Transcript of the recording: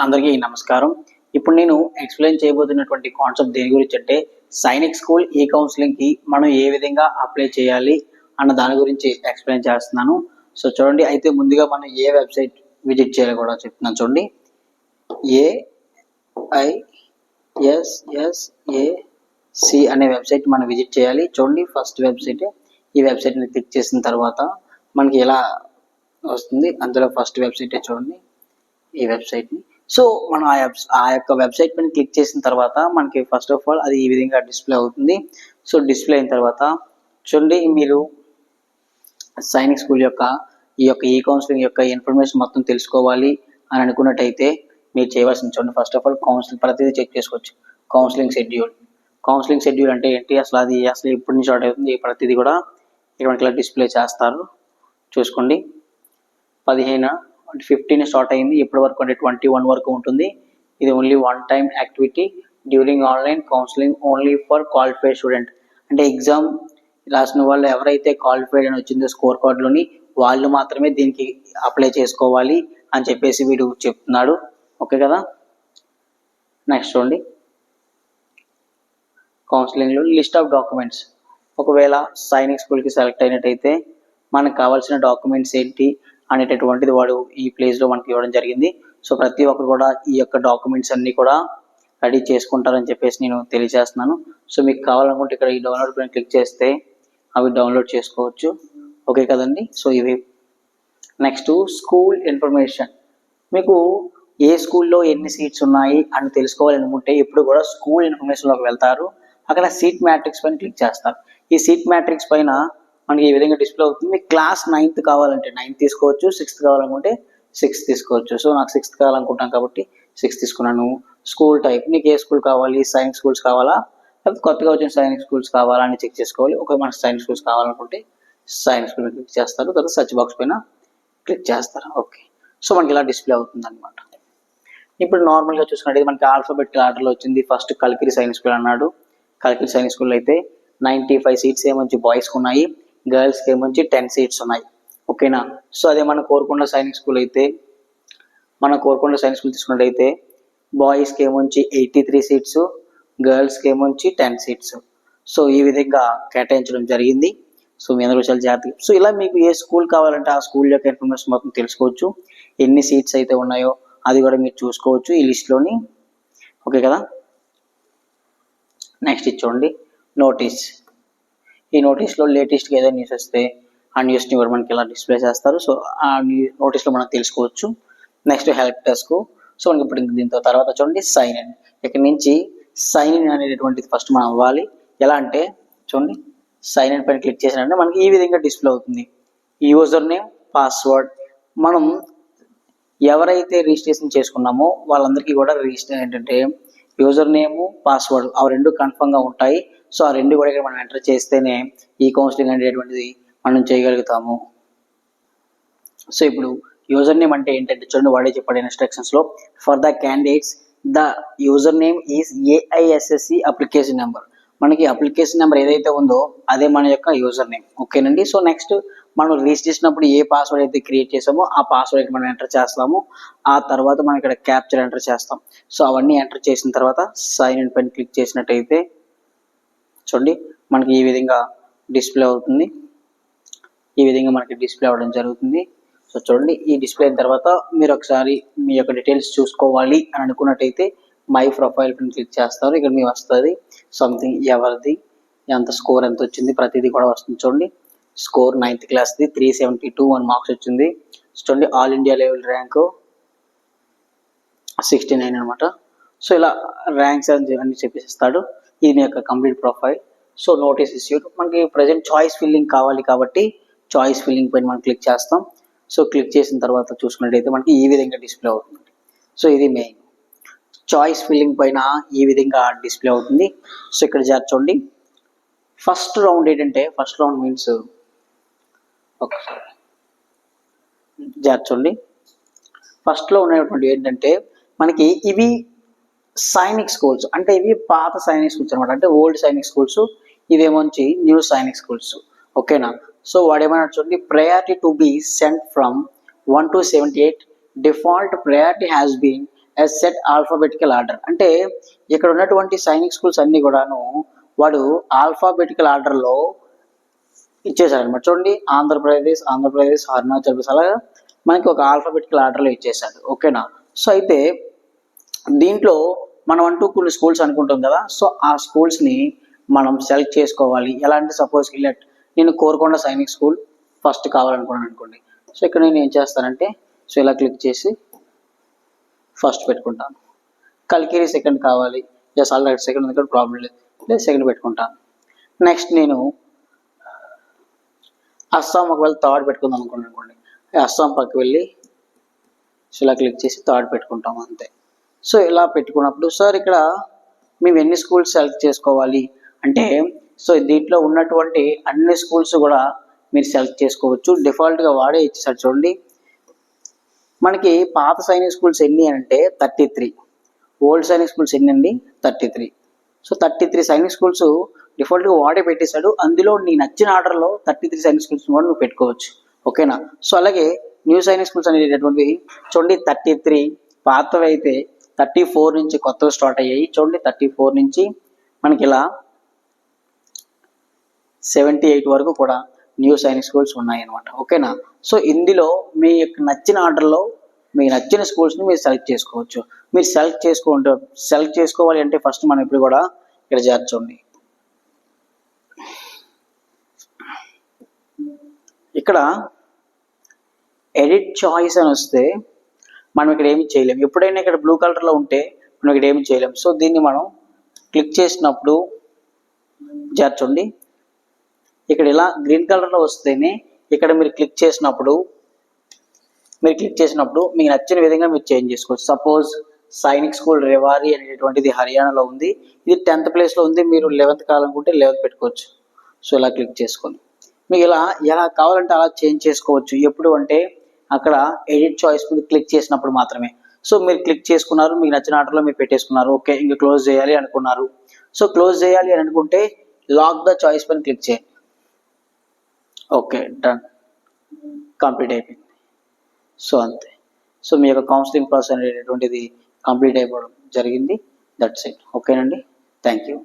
అందరికీ నమస్కారం. ఇప్పుడు నేను ఎక్స్ప్లెయిన్ చేయబోతున్నటువంటి కాన్సెప్ట్ దేని గురించి అంటే సైనిక్ స్కూల్ ఈ కౌన్సిలింగ్కి మనం ఏ విధంగా అప్లై చేయాలి అన్న దాని గురించి ఎక్స్ప్లెయిన్ చేస్తున్నాను. సో చూడండి, అయితే ముందుగా మనం ఏ వెబ్సైట్ విజిట్ చేయాలో కూడా చెప్తున్నాను. చూడండి, AISSAC అనే వెబ్సైట్ మనం విజిట్ చేయాలి. చూడండి, ఫస్ట్ వెబ్సైట్. ఈ వెబ్సైట్ని క్లిక్ చేసిన తర్వాత మనకి ఎలా వస్తుంది, అందులో ఫస్ట్ వెబ్సైటే చూడండి, ఈ వెబ్సైట్ని. సో మనం ఆ యొక్క వెబ్సైట్ పైన క్లిక్ చేసిన తర్వాత మనకి ఫస్ట్ ఆఫ్ ఆల్ అది ఈ విధంగా డిస్ప్లే అవుతుంది. సో డిస్ప్లే అయిన తర్వాత చూడండి, మీరు సైనిక్ స్కూల్ యొక్క ఈ కౌన్సిలింగ్ యొక్క ఇన్ఫర్మేషన్ మొత్తం తెలుసుకోవాలి అని అనుకున్నట్టయితే మీరు చేయవలసింది చూడండి, ఫస్ట్ ఆఫ్ ఆల్ కౌన్సిలింగ్ ప్రతిదీ చెక్ చేసుకోవచ్చు. కౌన్సిలింగ్ షెడ్యూల్ అంటే ఏంటి, అసలు ఎప్పటి నుంచి స్టార్ట్ అవుతుంది, ప్రతిదీ కూడా ఇక్కడ ఇలా డిస్ప్లే చేస్తారు. చూసుకోండి, 15 స్టార్ట్ అయింది, ఇప్పటి వరకు అంటే 21 వరకు ఉంటుంది. ఇది only one time activity during online counselling only for qualified student. అంటే ఎగ్జామ్ రాసిన వాళ్ళు ఎవరైతే క్వాలిఫైడ్ అని వచ్చిందో స్కోర్ కార్డులోని వాళ్ళు మాత్రమే దీనికి అప్లై చేసుకోవాలి అని చెప్పేసి వీడు చెప్తున్నాడు. ఓకే కదా. నెక్స్ట్ చూడండి, కౌన్సిలింగ్లో లిస్ట్ ఆఫ్ డాక్యుమెంట్స్. ఒకవేళ సైనిక్ స్కూల్కి సెలెక్ట్ అయినట్టయితే మనకు కావాల్సిన డాక్యుమెంట్స్ ఏంటి అనేటటువంటిది వాడు ఈ ప్లేస్లో మనకి ఇవ్వడం జరిగింది. సో ప్రతి ఒక్కరు కూడా ఈ యొక్క డాక్యుమెంట్స్ అన్నీ కూడా రెడీ చేసుకుంటారని చెప్పేసి నేను తెలియజేస్తున్నాను. సో మీకు కావాలనుకుంటే ఇక్కడ ఈ డౌన్లోడ్ పైన క్లిక్ చేస్తే అవి డౌన్లోడ్ చేసుకోవచ్చు. ఓకే కదండి. సో ఇవి. Next school information. మీకు ఏ స్కూల్లో ఎన్ని సీట్స్ ఉన్నాయి అని తెలుసుకోవాలనుకుంటే ఇప్పుడు కూడా స్కూల్ ఇన్ఫర్మేషన్లోకి వెళ్తారు. అక్కడ సీట్ మ్యాట్రిక్స్ పైన క్లిక్ చేస్తారు. ఈ సీట్ మ్యాట్రిక్స్ పైన మనకి ఈ విధంగా డిస్ప్లే అవుతుంది. మీకు క్లాస్ 9th కావాలంటే 9 తీసుకోవచ్చు, 6th కావాలనుకుంటే 6 తీసుకోవచ్చు. సో నాకు 6th కావాలనుకుంటాను కాబట్టి 6 తీసుకున్నాను. స్కూల్ టైప్, నీకు ఏ స్కూల్ కావాలి, సైనిక్ స్కూల్స్ కావాలా లేకపోతే కొత్తగా వచ్చిన సైనిక్ స్కూల్స్ కావాలా అని చెక్ చేసుకోవాలి. ఒక మనకు సైనిక్ స్కూల్స్ కావాలనుకుంటే సైనిక్ స్కూల్ క్లిక్ చేస్తారు, తర్వాత సర్చ్ బాక్స్ పైన క్లిక్ చేస్తారు. ఓకే, సో మనకి ఇలా డిస్ప్లే అవుతుంది అనమాట. ఇప్పుడు నార్మల్గా చూసుకున్నట్టు మనకి ఆల్ఫాబెటికల్ ఆర్డర్లో వచ్చింది. ఫస్ట్ కల్కిరి సైనిక్ స్కూల్ అన్నాడు. కల్కిరి సైనిక్ స్కూల్ అయితే 95 సీట్స్ ఏమొచ్చి బాయ్స్కి ఉన్నాయి, గర్ల్స్కి ఏమొచ్చి 10 సీట్స్ ఉన్నాయి. ఓకేనా. సో అదే మన కోరుకొండ సైనిక్ స్కూల్ తీసుకున్నట్టయితే బాయ్స్కి ఏమొచ్చి 83 సీట్స్, గర్ల్స్కి ఏమొచ్చి 10 సీట్స్. సో ఈ విధంగా కేటాయించడం జరిగింది. సో మీ అందరూ చాలా జాగ్రత్తగా. సో ఇలా మీకు ఏ స్కూల్ కావాలంటే ఆ స్కూల్ యొక్క ఇన్ఫర్మేషన్ మొత్తం తెలుసుకోవచ్చు. ఎన్ని సీట్స్ అయితే ఉన్నాయో అది కూడా మీరు చూసుకోవచ్చు ఈ లిస్ట్లోని. ఓకే కదా. నెక్స్ట్ చూడండి, నోటీస్. ఈ నోటీస్లో లేటెస్ట్గా ఏదైనా న్యూస్ వస్తే ఆ న్యూస్ని కూడా మనకి ఇలా డిస్ప్లే చేస్తారు. సో ఆ నోటీస్లో మనం తెలుసుకోవచ్చు. Next help desk. సో మనకి ఇప్పుడు దీంతో తర్వాత చూడండి సైన్ ఇన్. ఇక్కడ నుంచి సైన్ ఇన్ అనేటటువంటిది ఫస్ట్ మనం అవ్వాలి. ఎలా అంటే చూడండి, సైన్ ఇన్ పైన క్లిక్ చేసినట్టే మనకి ఈ విధంగా డిస్ప్లే అవుతుంది. User name, password. మనం ఎవరైతే రిజిస్ట్రేషన్ చేసుకున్నామో వాళ్ళందరికీ కూడా రిజిస్టర్ ఏంటంటే యూజర్ నేము, పాస్వర్డ్ అవి రెండు కన్ఫర్మ్గా ఉంటాయి. సో ఆ రెండు కూడా ఇక్కడ మనం ఎంటర్ చేస్తేనే ఈ కౌన్సిలింగ్ అనేటువంటిది మనం చేయగలుగుతాము. సో ఇప్పుడు యూజర్ నేమ్ అంటే ఏంటంటే చూడండి, వాడే చెప్పాడు ఇన్స్ట్రక్షన్స్లో, for the candidates the user name is AISSC application number. మనకి అప్లికేషన్ నెంబర్ ఏదైతే ఉందో అదే మన యొక్క యూజర్ నేమ్. ఓకేనండి. సో నెక్స్ట్ మనం రిజిస్టర్ చేసినప్పుడు ఏ పాస్వర్డ్ అయితే క్రియేట్ చేసామో ఆ పాస్వర్డ్ మనం ఎంటర్ చేస్తాము. ఆ తర్వాత మనం ఇక్కడ క్యాప్చర్ ఎంటర్ చేస్తాం. సో అవన్నీ ఎంటర్ చేసిన తర్వాత సైన్ ఇన్ పైన క్లిక్ చేసినట్టయితే చూడండి మనకి ఈ విధంగా డిస్ప్లే అవుతుంది. ఈ విధంగా మనకి డిస్ప్లే అవ్వడం జరుగుతుంది. సో చూడండి, ఈ డిస్ప్లే అయిన తర్వాత మీరు ఒకసారి మీ యొక్క డీటెయిల్స్ చూసుకోవాలి అని అనుకున్నట్టయితే మై ప్రొఫైల్ పైన క్లిక్ చేస్తారు. ఇక్కడ మీకు వస్తుంది సంథింగ్ ఎవరిది ఎంత స్కోర్ ఎంత వచ్చింది ప్రతిదీ కూడా వస్తుంది. చూడండి, స్కోర్ 9th క్లాస్ది 372 మార్క్స్ వచ్చింది. చూడండి, ఆల్ ఇండియా లెవెల్ ర్యాంకు 69 అనమాట. సో ఇలా ర్యాంక్స్ అన్ని చెప్పేస్తాడు. ఇది మీ యొక్క complete profile. So notice issued. మనకి ప్రజెంట్ చాయిస్ ఫిల్లింగ్ కావాలి కాబట్టి చాయిస్ ఫిల్లింగ్ పైన మనం క్లిక్ చేస్తాం. సో క్లిక్ చేసిన తర్వాత చూసుకున్నట్టయితే మనకి ఈ విధంగా డిస్ప్లే అవుతుంది. సో ఇది మెయిన్ చాయిస్ ఫిల్లింగ్ పైన ఈ విధంగా డిస్ప్లే అవుతుంది. సో ఇక్కడ చూడండి, ఫస్ట్ రౌండ్ ఏంటంటే ఫస్ట్ రౌండ్ మీన్స్ ఒకసారి చూడండి, ఫస్ట్లో ఉన్నటువంటి ఏంటంటే మనకి ఇవి సైనిక్ స్కూల్స్, అంటే ఇవి పాత సైనిక్ స్కూల్స్ అనమాట, అంటే ఓల్డ్ సైనిక్ స్కూల్స్. ఇవేమొచ్చి న్యూ సైనిక్ స్కూల్స్. ఓకేనా. సో వాడు ఏమన్నా చూడండి, priority to be sent from 1 to 78 default priority has been as set alphabetical order. అంటే ఇక్కడ ఉన్నటువంటి సైనిక్ స్కూల్స్ అన్నీ కూడాను వాడు ఆల్ఫాబెటికల్ ఆర్డర్లో ఇచ్చేసాడనమాట. చూడండి, ఆంధ్రప్రదేశ్, అరుణాచల్ ప్రదేశ్ అలాగా మనకి ఒక ఆల్ఫాబెటికల్ ఆర్డర్లో ఇచ్చేసాడు. ఓకేనా. సో అయితే దీంట్లో మనం అంటూ కొన్ని స్కూల్స్ అనుకుంటాం కదా. సో ఆ స్కూల్స్ని మనం సెలెక్ట్ చేసుకోవాలి. ఎలా అంటే సపోజ్ నేను కోరుకొండ సైనిక్ స్కూల్ ఫస్ట్ కావాలనుకున్నాను అనుకోండి. సో ఇక్కడ నేను ఏం చేస్తానంటే సో ఇలా క్లిక్ చేసి ఫస్ట్ పెట్టుకుంటాను. కల్కిరి సెకండ్ కావాలి, జస్ట్ ఆల్రెడీ సెకండ్ ఉంది, ప్రాబ్లం లేదు, సెకండ్ పెట్టుకుంటాను. నెక్స్ట్ నేను అస్సాం ఒకవేళ థర్డ్ పెట్టుకుందాం అనుకోండి. అస్సాం పక్కకి వెళ్ళి సో ఇలా క్లిక్ చేసి థర్డ్ పెట్టుకుంటాం అంతే. సో ఇలా పెట్టుకున్నప్పుడు సార్ ఇక్కడ మేము ఎన్ని స్కూల్స్ సెలెక్ట్ చేసుకోవాలి అంటే సో దీంట్లో ఉన్నటువంటి అన్ని స్కూల్స్ కూడా మీరు సెలెక్ట్ చేసుకోవచ్చు. డిఫాల్ట్గా వాడే ఇచ్చేసాడు. చూడండి, మనకి పాత సైనిక్ స్కూల్స్ ఎన్ని అంటే 33, ఓల్డ్ సైనిక్ స్కూల్స్ ఎన్ని అండి 33. సో 33 సైనిక్ స్కూల్స్ డిఫాల్ట్గా వాడే పెట్టేశాడు. అందులో నీ నచ్చిన ఆర్డర్లో 33 సైనిక్ స్కూల్స్ కూడా నువ్వు పెట్టుకోవచ్చు. ఓకేనా. సో అలాగే న్యూ సైనిక్ స్కూల్స్ అనేటటువంటివి చూడండి 33, పాతవి అయితే 34 నుంచి కొత్తవి స్టార్ట్ అయ్యాయి. చూడండి 34 నుంచి మనకి ఇలా 78 వరకు కూడా న్యూ సైనిక్ స్కూల్స్ ఉన్నాయన్నమాట. ఓకేనా. సో ఇందులో మీ యొక్క నచ్చిన ఆర్డర్లో మీకు నచ్చిన స్కూల్స్ని మీరు సెలెక్ట్ చేసుకోవచ్చు. మీరు సెలెక్ట్ చేసుకోవాలి అంటే ఫస్ట్ మనం ఇప్పుడు కూడా ఇక్కడ చేర్చండి. ఇక్కడ ఎడిట్ చాయిస్ అని వస్తే మనం ఇక్కడ ఏమి చేయలేము. ఎప్పుడైనా ఇక్కడ బ్లూ కలర్లో ఉంటే మనం ఇక్కడ ఏమి చేయలేము. సో దీన్ని మనం క్లిక్ చేసినప్పుడు చేర్చండి. ఇక్కడ ఇలా గ్రీన్ కలర్లో వస్తేనే ఇక్కడ మీరు క్లిక్ చేసినప్పుడు మీకు నచ్చిన విధంగా మీరు చేంజ్ చేసుకోవచ్చు. సపోజ్ సైనిక్ స్కూల్ రేవారి అనేటువంటిది హర్యానాలో ఉంది, ఇది 10th ప్లేస్లో ఉంది, మీరు 11th కావాలనుకుంటే 11th పెట్టుకోవచ్చు. సో ఇలా క్లిక్ చేసుకోండి. మీకు ఎలా కావాలంటే అలా చేంజ్ చేసుకోవచ్చు. ఎప్పుడు అంటే అక్కడ ఎడిట్ చాయిస్ మీద క్లిక్ చేసినప్పుడు మాత్రమే. సో మీరు క్లిక్ చేసుకున్నారు, మీకు నచ్చిన ఆర్డర్లో మీరు పెట్టేసుకున్నారు. ఓకే, ఇంకా క్లోజ్ చేయాలి అనుకున్నారు. సో క్లోజ్ చేయాలి అని అనుకుంటే లాక్ ద చాయిస్ పైన క్లిక్ చేయండి. ఓకే, డన్, కంప్లీట్ అయిపోయింది. సో అంతే. సో మీ యొక్క కౌన్సిలింగ్ ప్రాసెస్ అనేటటువంటిది కంప్లీట్ అయిపోవడం జరిగింది. That's it. ఓకేనండి, థ్యాంక్ యూ.